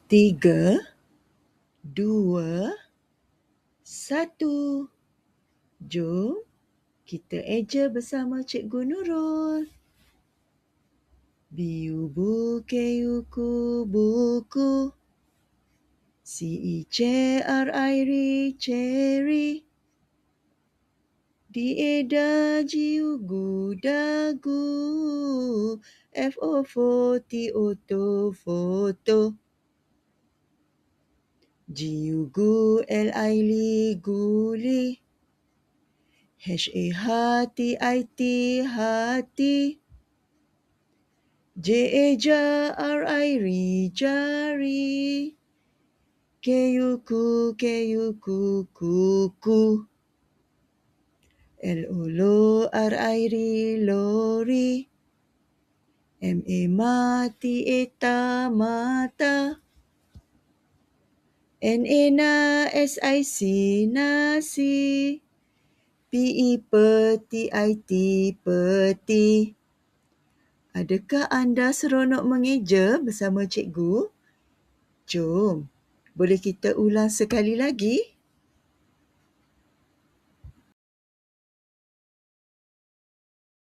3, 2, 1. Jom kita eja bersama Cikgu Nurul. B-U-B-K-U-K buku. C-E-C-R-I-R-I cherry. D-A-G-U dagu. F-O-T-O photo. G-U-L-I guli. H-A-T-I-T hati. J-A-R-I-R jari. K-U-K kuku. L-O-R-I lori. M-A-T-A mata. N-A-S-I-C nasi. P-E-T-I-T peti. Adakah anda seronok mengeja bersama cikgu? Jom, boleh kita ulang sekali lagi?